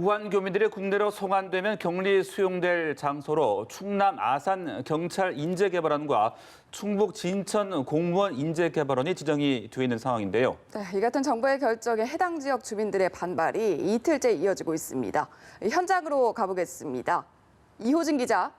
우한 교민들이 국내로 송환되면 격리 수용될 장소로 충남 아산 경찰 인재개발원과 충북 진천 공무원 인재개발원이 지정이 되어 있는 상황인데요. 네, 이 같은 정부의 결정에 해당 지역 주민들의 반발이 이틀째 이어지고 있습니다. 현장으로 가보겠습니다. 이호진 기자.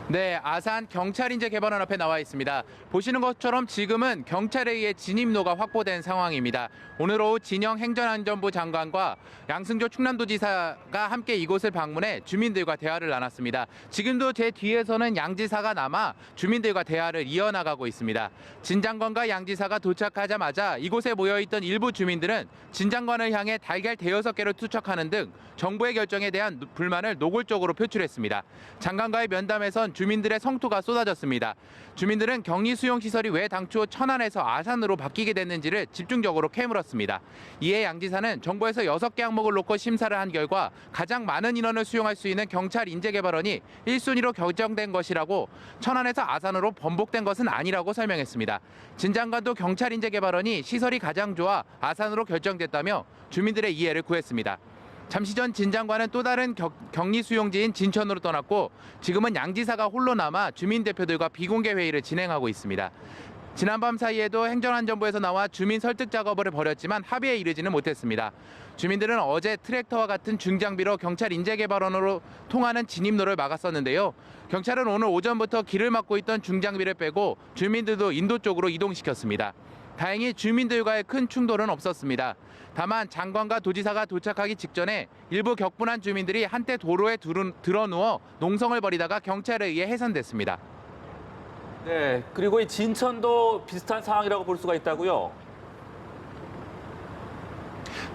네, 아산 경찰인재개발원 앞에 나와 있습니다. 보시는 것처럼 지금은 경찰에 의해 진입로가 확보된 상황입니다. 오늘 오후 진영 행정안전부 장관과 양승조 충남도지사가 함께 이곳을 방문해 주민들과 대화를 나눴습니다. 지금도 제 뒤에서는 양 지사가 남아 주민들과 대화를 이어나가고 있습니다. 진 장관과 양 지사가 도착하자마자 이곳에 모여있던 일부 주민들은 진 장관을 향해 달걀 대여섯 개를 투척하는 등 정부의 결정에 대한 불만을 노골적으로 표출했습니다. 장관과의 면담에선 주민들의 성토가 쏟아졌습니다. 주민들은 격리 수용 시설이 왜 당초 천안에서 아산으로 바뀌게 됐는지를 집중적으로 캐물었습니다. 이에 양 지사는 정부에서 6개 항목을 놓고 심사를 한 결과 가장 많은 인원을 수용할 수 있는 경찰 인재개발원이 1순위로 결정된 것이라고 천안에서 아산으로 번복된 것은 아니라고 설명했습니다. 진 장관도 경찰 인재개발원이 시설이 가장 좋아 아산으로 결정됐다며 주민들의 이해를 구했습니다. 잠시 전 진 장관은 또 다른 격리 수용지인 진천으로 떠났고 지금은 양 지사가 홀로 남아 주민 대표들과 비공개 회의를 진행하고 있습니다. 지난밤 사이에도 행정안전부에서 나와 주민 설득 작업을 벌였지만 합의에 이르지는 못했습니다. 주민들은 어제 트랙터와 같은 중장비로 경찰 인재개발원으로 통하는 진입로를 막았었는데요. 경찰은 오늘 오전부터 길을 막고 있던 중장비를 빼고 주민들도 인도 쪽으로 이동시켰습니다. 다행히 주민들과의 큰 충돌은 없었습니다. 다만 장관과 도지사가 도착하기 직전에 일부 격분한 주민들이 한때 도로에 드러누워 농성을 벌이다가 경찰에 의해 해산됐습니다. 네, 그리고 이 진천도 비슷한 상황이라고 볼 수가 있다고요?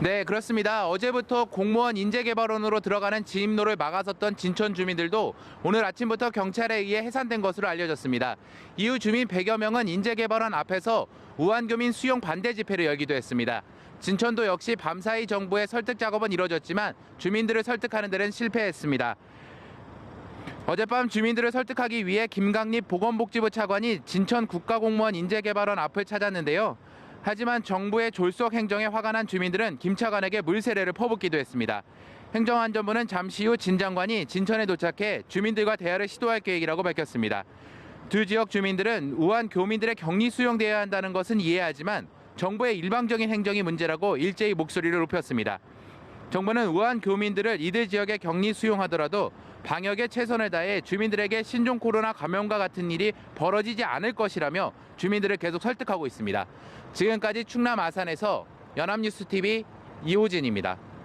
네, 그렇습니다. 어제부터 공무원 인재개발원으로 들어가는 진입로를 막아섰던 진천 주민들도 오늘 아침부터 경찰에 의해 해산된 것으로 알려졌습니다. 이후 주민 100여 명은 인재개발원 앞에서 우한교민 수용 반대 집회를 열기도 했습니다. 진천도 역시 밤사이 정부의 설득 작업은 이뤄졌지만 주민들을 설득하는 데는 실패했습니다. 어젯밤 주민들을 설득하기 위해 김강립 보건복지부 차관이 진천 국가공무원 인재개발원 앞을 찾았는데요. 하지만 정부의 졸속 행정에 화가 난 주민들은 김 차관에게 물세례를 퍼붓기도 했습니다. 행정안전부는 잠시 후 진 장관이 진천에 도착해 주민들과 대화를 시도할 계획이라고 밝혔습니다. 두 지역 주민들은 우한 교민들의 격리 수용되어야 한다는 것은 이해하지만 정부의 일방적인 행정이 문제라고 일제히 목소리를 높였습니다. 정부는 우한 교민들을 이들 지역에 격리 수용하더라도 방역에 최선을 다해 주민들에게 신종 코로나 감염과 같은 일이 벌어지지 않을 것이라며 주민들을 계속 설득하고 있습니다. 지금까지 충남 아산에서 연합뉴스TV 이호진입니다.